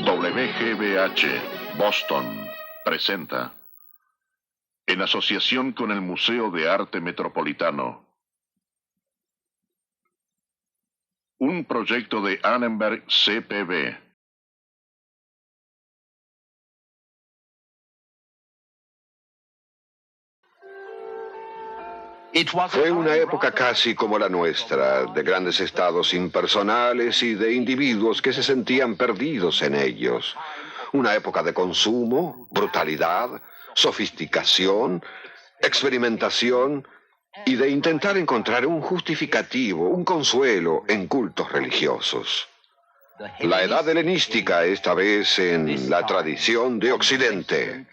WGBH, Boston, presenta, en asociación con el Museo de Arte Metropolitano, un proyecto de Annenberg CPB. Fue una época casi como la nuestra, de grandes estados impersonales y de individuos que se sentían perdidos en ellos. Una época de consumo, brutalidad, sofisticación, experimentación y de intentar encontrar un justificativo, un consuelo en cultos religiosos. La edad helenística, esta vez en la tradición de Occidente.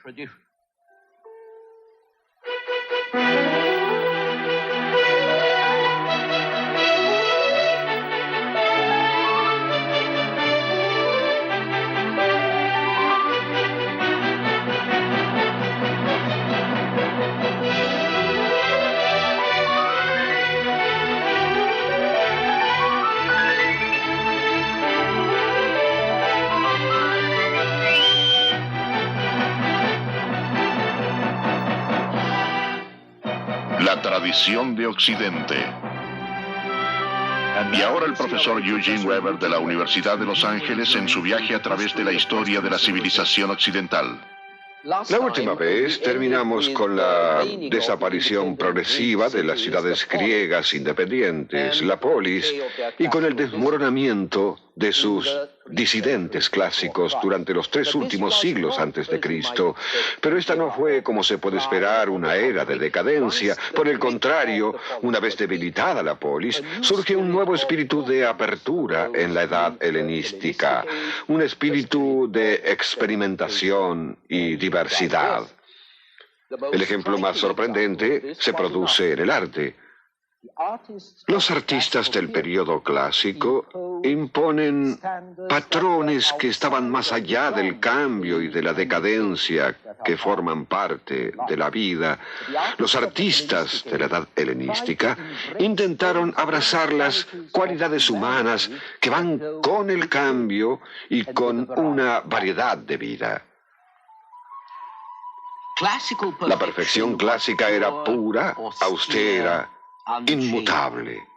La tradición de Occidente. Y ahora el profesor Eugene Weber de la Universidad de Los Ángeles en su viaje a través de la historia de la civilización occidental. La última vez terminamos con la desaparición progresiva de las ciudades griegas independientes, la polis, y con el desmoronamiento de sus disidentes clásicos durante los 3 últimos siglos antes de Cristo. Pero esta no fue, como se puede esperar, una era de decadencia. Por el contrario, una vez debilitada la polis, surge un nuevo espíritu de apertura en la edad helenística, un espíritu de experimentación y diversidad. El ejemplo más sorprendente se produce en el arte. Los artistas del periodo clásico imponen patrones que estaban más allá del cambio y de la decadencia que forman parte de la vida. Los artistas de la edad helenística intentaron abrazar las cualidades humanas que van con el cambio y con una variedad de vida. La perfección clásica era pura, austera, inmutable.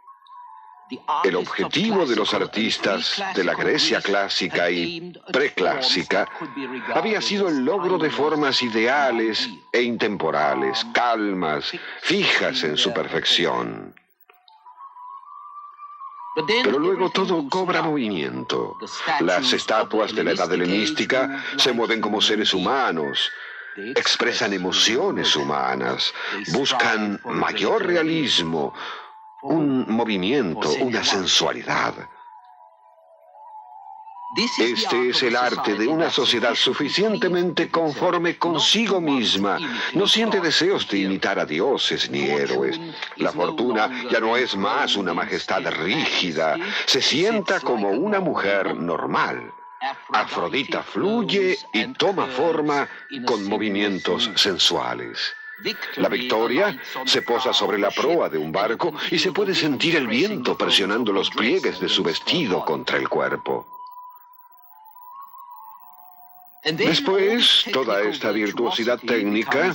El objetivo de los artistas de la Grecia clásica y preclásica había sido el logro de formas ideales e intemporales, calmas, fijas en su perfección. Pero luego todo cobra movimiento. Las estatuas de la edad helenística se mueven como seres humanos, expresan emociones humanas, buscan mayor realismo, un movimiento, una sensualidad. Este es el arte de una sociedad suficientemente conforme consigo misma. No siente deseos de imitar a dioses ni héroes. La fortuna ya no es más una majestad rígida. Se sienta como una mujer normal. Afrodita fluye y toma forma con movimientos sensuales. La Victoria se posa sobre la proa de un barco y se puede sentir el viento presionando los pliegues de su vestido contra el cuerpo. Después, toda esta virtuosidad técnica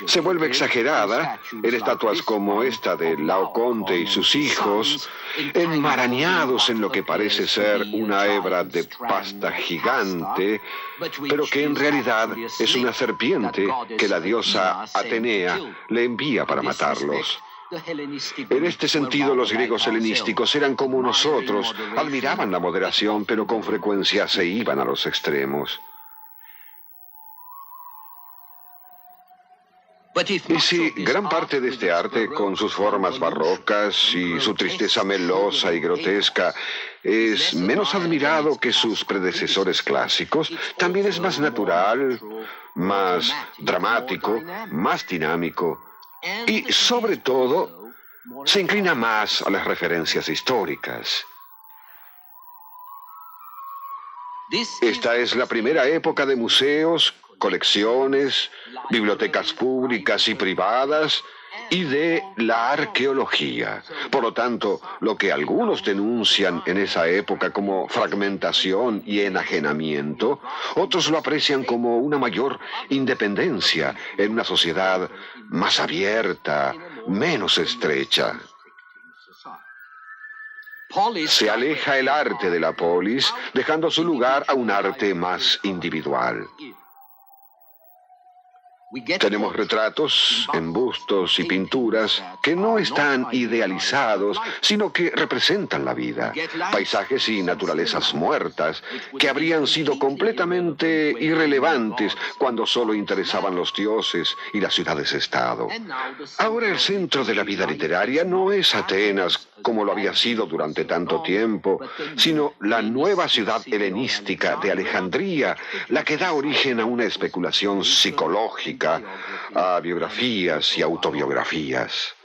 se vuelve exagerada en estatuas como esta de Laoconte y sus hijos, enmarañados en lo que parece ser una hebra de pasta gigante, pero que en realidad es una serpiente que la diosa Atenea le envía para matarlos. En este sentido, los griegos helenísticos eran como nosotros, admiraban la moderación, pero con frecuencia se iban a los extremos. Y si gran parte de este arte, con sus formas barrocas y su tristeza melosa y grotesca, es menos admirado que sus predecesores clásicos, también es más natural, más dramático, más dinámico y, sobre todo, se inclina más a las referencias históricas. Esta es la primera época de museos, colecciones, bibliotecas públicas y privadas y de la arqueología. Por lo tanto, lo que algunos denuncian en esa época como fragmentación y enajenamiento, otros lo aprecian como una mayor independencia en una sociedad más abierta, menos estrecha. Se aleja el arte de la polis, dejando su lugar a un arte más individual. Tenemos retratos, embustos y pinturas que no están idealizados, sino que representan la vida. Paisajes y naturalezas muertas que habrían sido completamente irrelevantes cuando solo interesaban los dioses y las ciudades-estado. Ahora el centro de la vida literaria no es Atenas, como lo había sido durante tanto tiempo, sino la nueva ciudad helenística de Alejandría, la que da origen a una especulación psicológica, a biografías y autobiografías.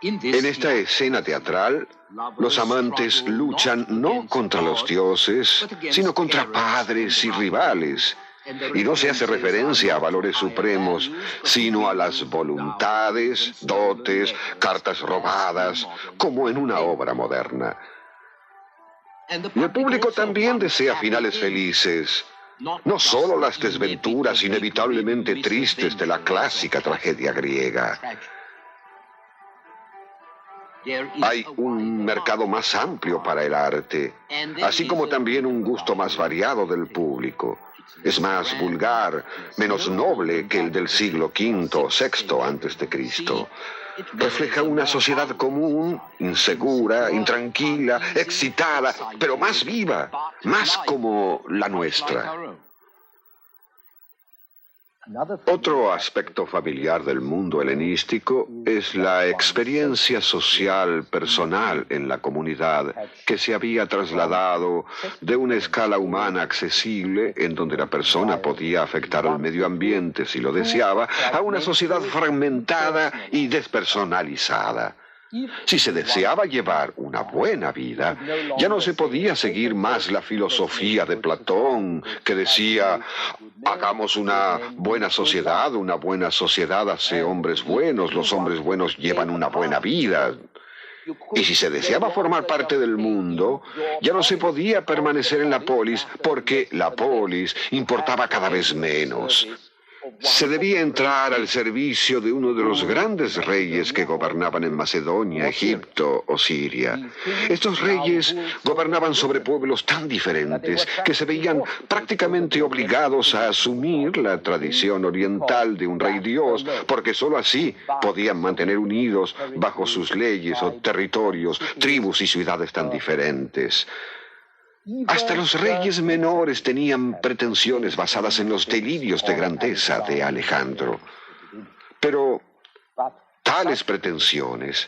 En esta escena teatral, los amantes luchan no contra los dioses, sino contra padres y rivales. Y no se hace referencia a valores supremos, sino a las voluntades, dotes, cartas robadas, como en una obra moderna. Y el público también desea finales felices, no solo las desventuras inevitablemente tristes de la clásica tragedia griega. Hay un mercado más amplio para el arte, así como también un gusto más variado del público. Es más vulgar, menos noble que el del siglo V o VI antes de Cristo. Refleja una sociedad común, insegura, intranquila, excitada, pero más viva, más como la nuestra. Otro aspecto familiar del mundo helenístico es la experiencia social personal en la comunidad que se había trasladado de una escala humana accesible, en donde la persona podía afectar al medio ambiente si lo deseaba, a una sociedad fragmentada y despersonalizada. Si se deseaba llevar una buena vida, ya no se podía seguir más la filosofía de Platón, que decía: hagamos una buena sociedad hace hombres buenos, los hombres buenos llevan una buena vida. Y si se deseaba formar parte del mundo, ya no se podía permanecer en la polis, porque la polis importaba cada vez menos. Se debía entrar al servicio de uno de los grandes reyes que gobernaban en Macedonia, Egipto o Siria. Estos reyes gobernaban sobre pueblos tan diferentes que se veían prácticamente obligados a asumir la tradición oriental de un rey dios, porque sólo así podían mantener unidos bajo sus leyes o territorios tribus y ciudades tan diferentes. Hasta los reyes menores tenían pretensiones basadas en los delirios de grandeza de Alejandro. Pero tales pretensiones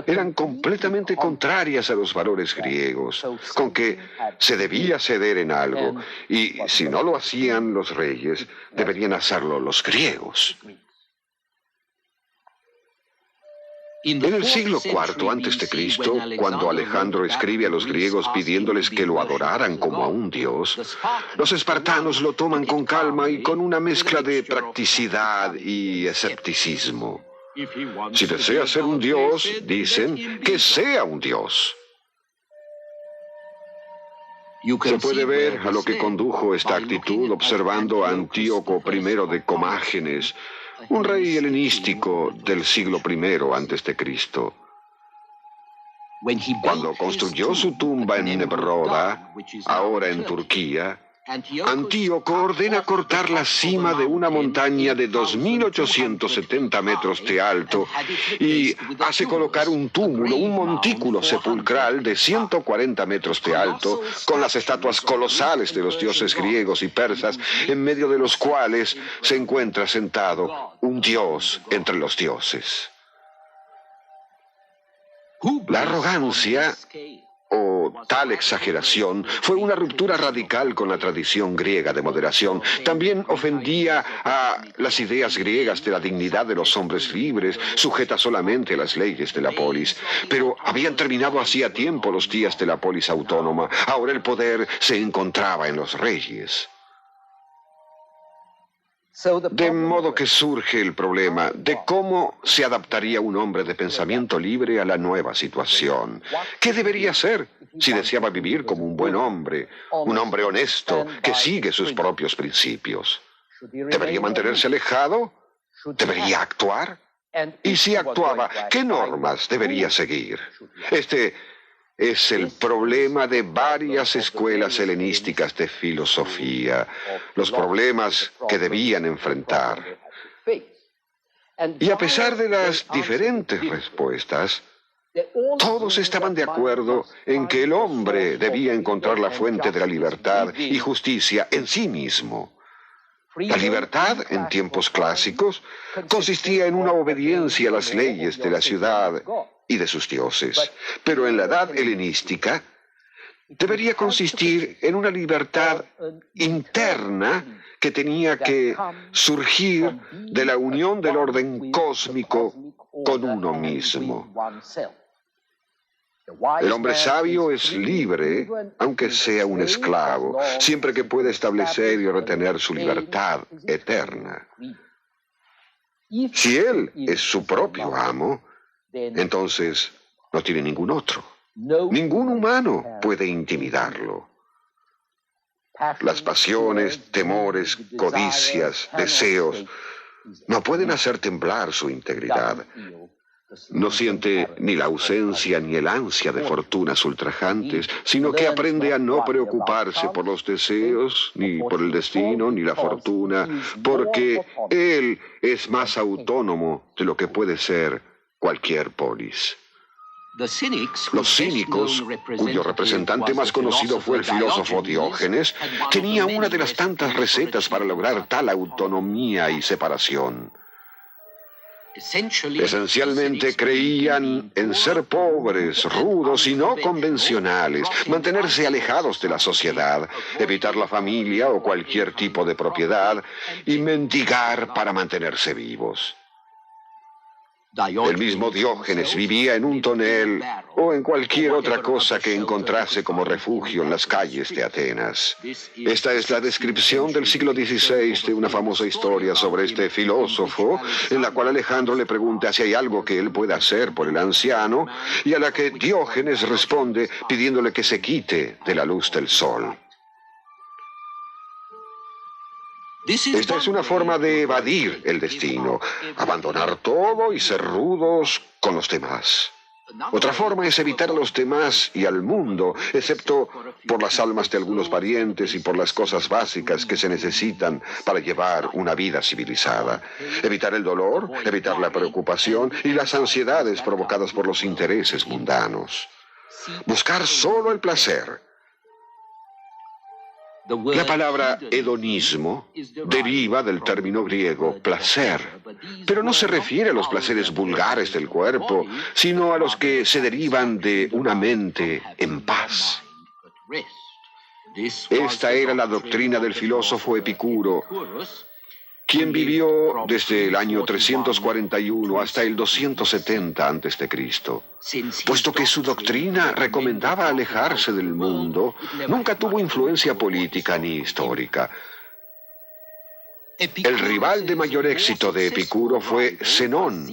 eran completamente contrarias a los valores griegos, con que se debía ceder en algo, y si no lo hacían los reyes, deberían hacerlo los griegos. En el siglo IV a.C., cuando Alejandro escribe a los griegos pidiéndoles que lo adoraran como a un dios, los espartanos lo toman con calma y con una mezcla de practicidad y escepticismo. Si desea ser un dios, dicen, que sea un dios. Se puede ver a lo que condujo esta actitud observando a Antíoco I de Comágenes, un rey helenístico del siglo I a.C. Cuando construyó su tumba en Nebroda, ahora en Turquía, Antíoco ordena cortar la cima de una montaña de 2.870 metros de alto y hace colocar un túmulo, un montículo sepulcral de 140 metros de alto, con las estatuas colosales de los dioses griegos y persas, en medio de los cuales se encuentra sentado un dios entre los dioses. La arrogancia o tal exageración fue una ruptura radical con la tradición griega de moderación. También ofendía a las ideas griegas de la dignidad de los hombres libres, sujetas solamente a las leyes de la polis. Pero habían terminado hacía tiempo los días de la polis autónoma. Ahora el poder se encontraba en los reyes. De modo que surge el problema de cómo se adaptaría un hombre de pensamiento libre a la nueva situación. ¿Qué debería hacer si deseaba vivir como un buen hombre, un hombre honesto que sigue sus propios principios? ¿Debería mantenerse alejado? ¿Debería actuar? Y si actuaba, ¿qué normas debería seguir? Este es el problema de varias escuelas helenísticas de filosofía, los problemas que debían enfrentar. Y a pesar de las diferentes respuestas, todos estaban de acuerdo en que el hombre debía encontrar la fuente de la libertad y justicia en sí mismo. La libertad, en tiempos clásicos, consistía en una obediencia a las leyes de la ciudad y de sus dioses. Pero en la edad helenística, debería consistir en una libertad interna que tenía que surgir de la unión del orden cósmico con uno mismo. El hombre sabio es libre, aunque sea un esclavo, siempre que pueda establecer y retener su libertad eterna. Si él es su propio amo, entonces no tiene ningún otro. Ningún humano puede intimidarlo. Las pasiones, temores, codicias, deseos no pueden hacer temblar su integridad. No siente ni la ausencia ni el ansia de fortunas ultrajantes, sino que aprende a no preocuparse por los deseos, ni por el destino, ni la fortuna, porque él es más autónomo de lo que puede ser cualquier polis. Los cínicos, cuyo representante más conocido fue el filósofo Diógenes, tenía una de las tantas recetas para lograr tal autonomía y separación. Esencialmente creían en ser pobres, rudos y no convencionales, mantenerse alejados de la sociedad, evitar la familia o cualquier tipo de propiedad y mendigar para mantenerse vivos. El mismo Diógenes vivía en un tonel o en cualquier otra cosa que encontrase como refugio en las calles de Atenas. Esta es la descripción del siglo XVI de una famosa historia sobre este filósofo, en la cual Alejandro le pregunta si hay algo que él pueda hacer por el anciano, y a la que Diógenes responde pidiéndole que se quite de la luz del sol. Esta es una forma de evadir el destino, abandonar todo y ser rudos con los demás. Otra forma es evitar a los demás y al mundo, excepto por las almas de algunos parientes y por las cosas básicas que se necesitan para llevar una vida civilizada. Evitar el dolor, evitar la preocupación y las ansiedades provocadas por los intereses mundanos. Buscar solo el placer. La palabra hedonismo deriva del término griego placer, pero no se refiere a los placeres vulgares del cuerpo, sino a los que se derivan de una mente en paz. Esta era la doctrina del filósofo Epicuro, quien vivió desde el año 341 hasta el 270 a.C. Puesto que su doctrina recomendaba alejarse del mundo, nunca tuvo influencia política ni histórica. El rival de mayor éxito de Epicuro fue Zenón,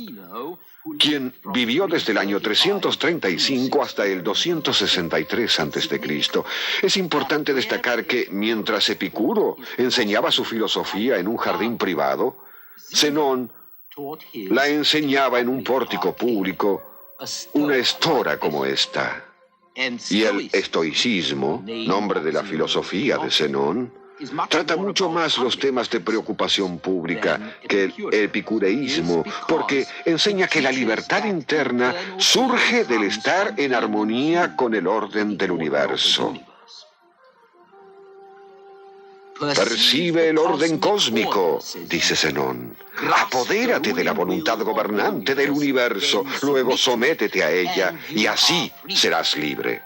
quien vivió desde el año 335 hasta el 263 a.C. Es importante destacar que mientras Epicuro enseñaba su filosofía en un jardín privado, Zenón la enseñaba en un pórtico público, una estora como esta. Y el estoicismo, nombre de la filosofía de Zenón, trata mucho más los temas de preocupación pública que el epicureísmo, porque enseña que la libertad interna surge del estar en armonía con el orden del universo. Percibe el orden cósmico, dice Zenón. Apodérate de la voluntad gobernante del universo, luego sométete a ella y así serás libre.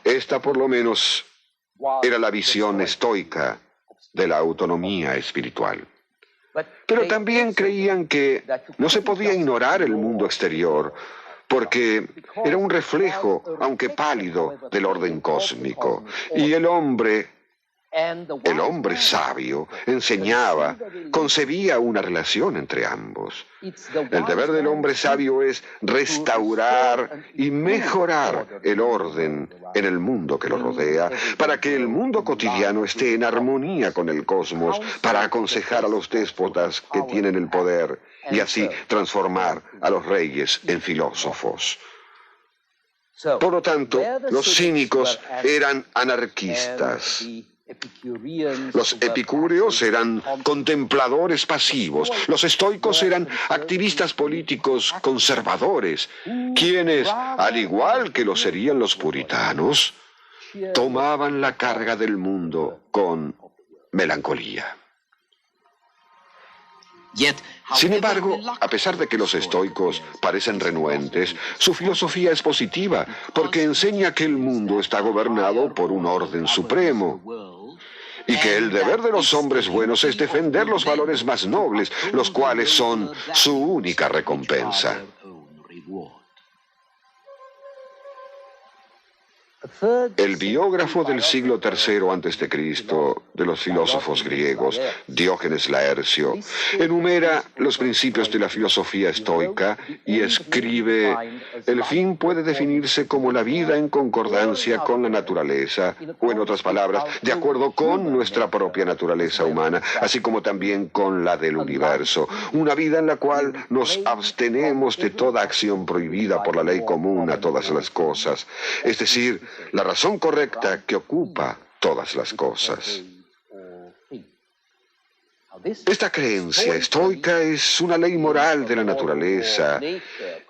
Esta, por lo menos, era la visión estoica de la autonomía espiritual. Pero también creían que no se podía ignorar el mundo exterior, porque era un reflejo, aunque pálido, del orden cósmico. Y el hombre El hombre sabio enseñaba, concebía una relación entre ambos. El deber del hombre sabio es restaurar y mejorar el orden en el mundo que lo rodea, para que el mundo cotidiano esté en armonía con el cosmos, para aconsejar a los déspotas que tienen el poder y así transformar a los reyes en filósofos. Por lo tanto, los cínicos eran anarquistas. Los epicúreos eran contempladores pasivos. Los estoicos eran activistas políticos conservadores, quienes, al igual que lo serían los puritanos, tomaban la carga del mundo con melancolía. Sin embargo, a pesar de que los estoicos parecen renuentes, su filosofía es positiva, porque enseña que el mundo está gobernado por un orden supremo y que el deber de los hombres buenos es defender los valores más nobles, los cuales son su única recompensa. El biógrafo del siglo III a.C. de los filósofos griegos, Diógenes Laercio, enumera los principios de la filosofía estoica y escribe: el fin puede definirse como la vida en concordancia con la naturaleza, o en otras palabras, de acuerdo con nuestra propia naturaleza humana, así como también con la del universo. Una vida en la cual nos abstenemos de toda acción prohibida por la ley común a todas las cosas, es decir, la razón correcta que ocupa todas las cosas. Esta creencia estoica es una ley moral de la naturaleza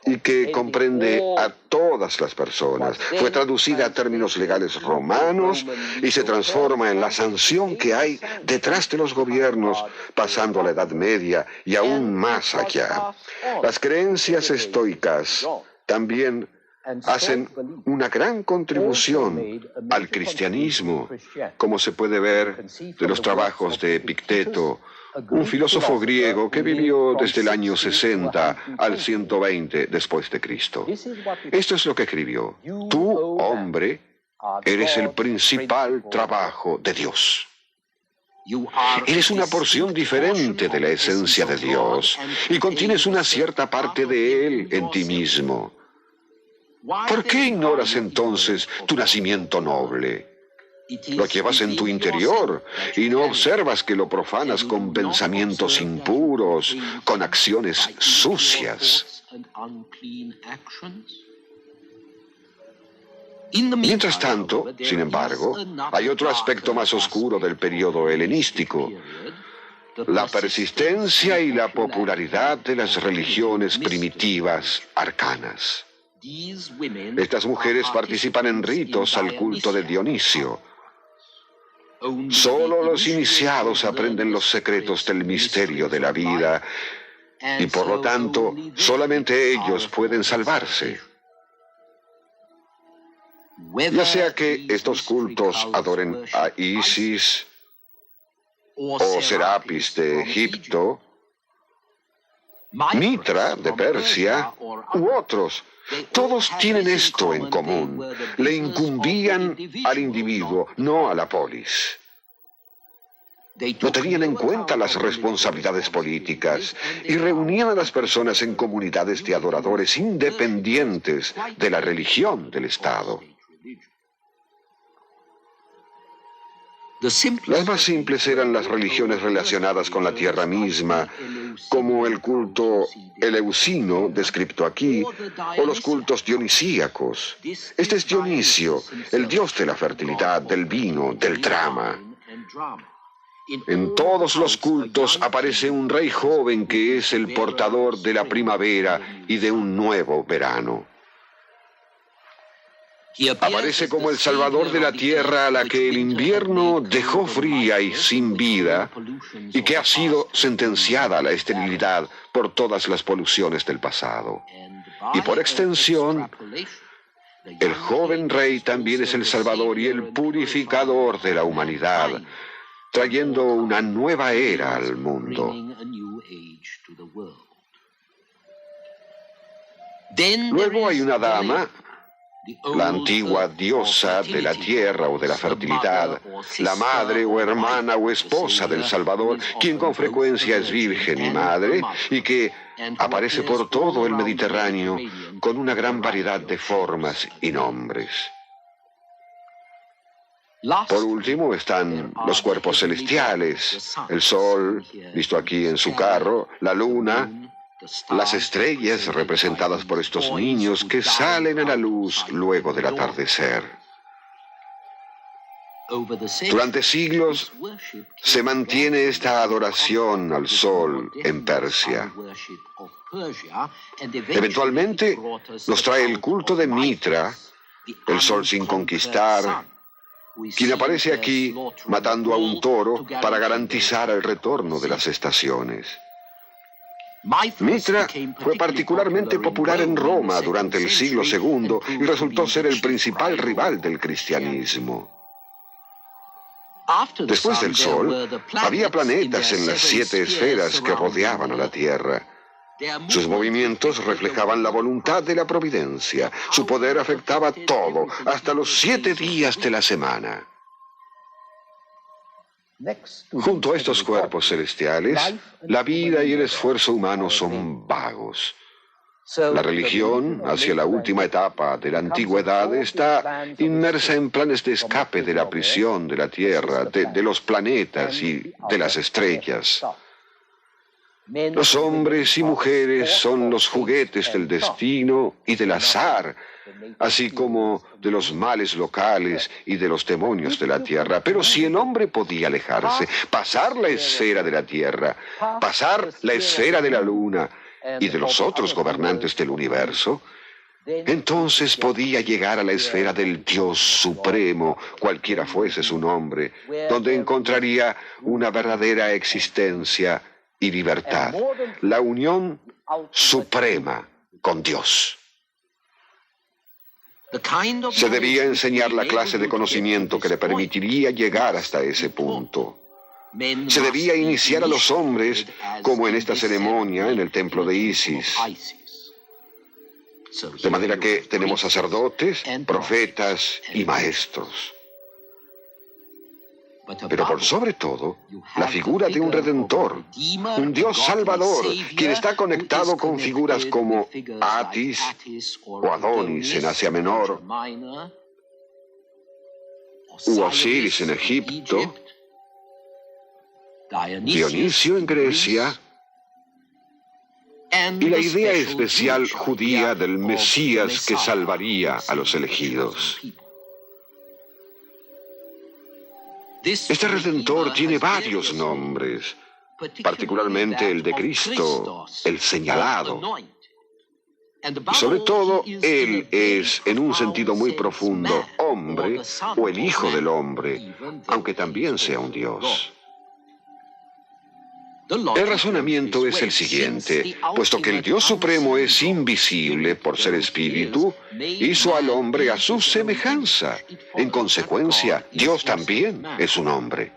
y que comprende a todas las personas. Fue traducida a términos legales romanos y se transforma en la sanción que hay detrás de los gobiernos, pasando a la Edad Media y aún más allá. Las creencias estoicas también hacen una gran contribución al cristianismo, como se puede ver de los trabajos de Epicteto, un filósofo griego que vivió desde el año 60 al 120 después de Cristo. Esto es lo que escribió: tú, hombre, eres el principal trabajo de Dios. Eres una porción diferente de la esencia de Dios y contienes una cierta parte de Él en ti mismo. ¿Por qué ignoras entonces tu nacimiento noble? Lo llevas en tu interior y no observas que lo profanas con pensamientos impuros, con acciones sucias. Mientras tanto, sin embargo, hay otro aspecto más oscuro del periodo helenístico: la persistencia y la popularidad de las religiones primitivas arcanas. Estas mujeres participan en ritos al culto de Dionisio. Solo los iniciados aprenden los secretos del misterio de la vida y por lo tanto solamente ellos pueden salvarse. Ya sea que estos cultos adoren a Isis o Serapis de Egipto, Mitra de Persia u otros, todos tienen esto en común: le incumbían al individuo, no a la polis. No tenían en cuenta las responsabilidades políticas y reunían a las personas en comunidades de adoradores independientes de la religión del Estado. Las más simples eran las religiones relacionadas con la tierra misma, como el culto eleusino, descrito aquí, o los cultos dionisíacos. Este es Dionisio, el dios de la fertilidad, del vino, del drama. En todos los cultos aparece un rey joven que es el portador de la primavera y de un nuevo verano. Aparece como el salvador de la tierra a la que el invierno dejó fría y sin vida y que ha sido sentenciada a la esterilidad por todas las poluciones del pasado. Y por extensión, el joven rey también es el salvador y el purificador de la humanidad, trayendo una nueva era al mundo. Luego hay una dama la antigua diosa de la tierra o de la fertilidad, la madre o hermana o esposa del Salvador, quien con frecuencia es virgen y madre, y que aparece por todo el Mediterráneo con una gran variedad de formas y nombres. Por último están los cuerpos celestiales, el sol, visto aquí en su carro, la luna, las estrellas representadas por estos niños que salen a la luz luego del atardecer. Durante siglos se mantiene esta adoración al sol en Persia. Eventualmente nos trae el culto de Mitra, el sol sin conquistar, quien aparece aquí matando a un toro para garantizar el retorno de las estaciones. Mitra fue particularmente popular en Roma durante el siglo II y resultó ser el principal rival del cristianismo. Después del Sol, había planetas en las 7 esferas que rodeaban a la Tierra. Sus movimientos reflejaban la voluntad de la providencia. Su poder afectaba todo, hasta los 7 días de la semana. Junto a estos cuerpos celestiales, la vida y el esfuerzo humano son vagos. La religión, hacia la última etapa de la antigüedad, está inmersa en planes de escape de la prisión de la Tierra, de los planetas y de las estrellas. Los hombres y mujeres son los juguetes del destino y del azar, así como de los males locales y de los demonios de la tierra. Pero si el hombre podía alejarse, pasar la esfera de la tierra, pasar la esfera de la luna y de los otros gobernantes del universo, entonces podía llegar a la esfera del Dios Supremo, cualquiera fuese su nombre, donde encontraría una verdadera existencia y libertad, la unión suprema con Dios. Se debía enseñar la clase de conocimiento que le permitiría llegar hasta ese punto. Se debía iniciar a los hombres como en esta ceremonia en el templo de Isis. De manera que tenemos sacerdotes, profetas y maestros. Pero por sobre todo, la figura de un redentor, un Dios salvador, quien está conectado con figuras como Atis o Adonis en Asia Menor, u Osiris en Egipto, Dionisio en Grecia, y la idea especial judía del Mesías que salvaría a los elegidos. Este Redentor tiene varios nombres, particularmente el de Cristo, el señalado. Y sobre todo, Él es, en un sentido muy profundo, hombre o el Hijo del Hombre, aunque también sea un Dios. El razonamiento es el siguiente: puesto que el Dios Supremo es invisible por ser espíritu, hizo al hombre a su semejanza. En consecuencia, Dios también es un hombre.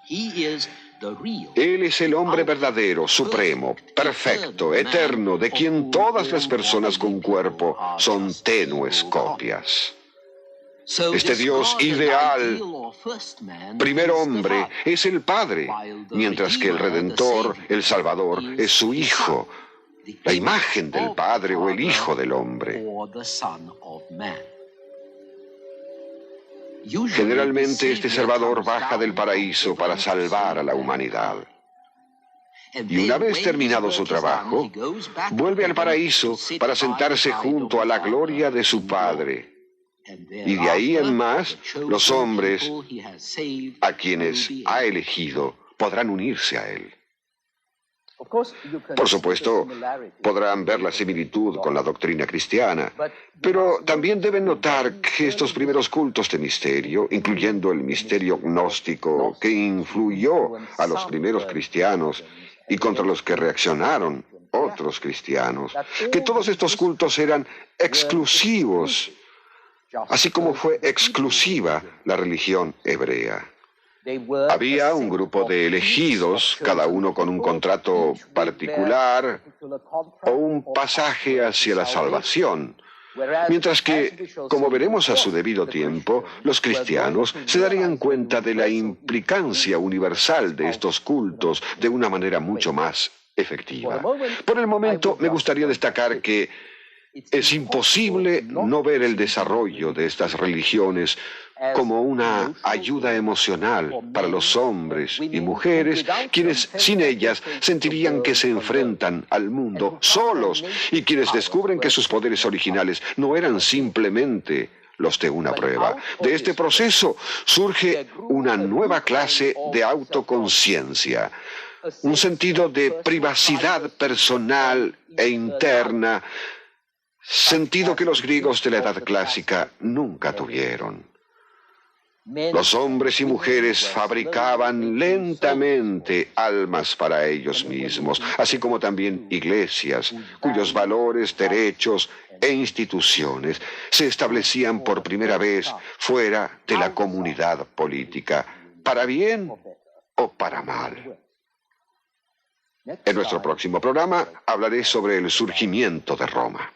Él es el hombre verdadero, supremo, perfecto, eterno, de quien todas las personas con cuerpo son tenues copias. Este Dios ideal, primer hombre, es el Padre, mientras que el Redentor, el Salvador, es su Hijo, la imagen del Padre o el Hijo del hombre. Generalmente este Salvador baja del paraíso para salvar a la humanidad. Y una vez terminado su trabajo, vuelve al paraíso para sentarse junto a la gloria de su Padre. Y de ahí en más, los hombres a quienes ha elegido podrán unirse a Él. Por supuesto, podrán ver la similitud con la doctrina cristiana, pero también deben notar que estos primeros cultos de misterio, incluyendo el misterio gnóstico que influyó a los primeros cristianos y contra los que reaccionaron otros cristianos, que todos estos cultos eran exclusivos, así como fue exclusiva la religión hebrea. Había un grupo de elegidos, cada uno con un contrato particular o un pasaje hacia la salvación. Mientras que, como veremos a su debido tiempo, los cristianos se darían cuenta de la implicancia universal de estos cultos de una manera mucho más efectiva. Por el momento, me gustaría destacar que es imposible no ver el desarrollo de estas religiones como una ayuda emocional para los hombres y mujeres, quienes sin ellas sentirían que se enfrentan al mundo solos y quienes descubren que sus poderes originales no eran simplemente los de una prueba. De este proceso surge una nueva clase de autoconciencia, un sentido de privacidad personal e interna, sentido que los griegos de la Edad Clásica nunca tuvieron. Los hombres y mujeres fabricaban lentamente almas para ellos mismos, así como también iglesias, cuyos valores, derechos e instituciones se establecían por primera vez fuera de la comunidad política, para bien o para mal. En nuestro próximo programa hablaré sobre el surgimiento de Roma.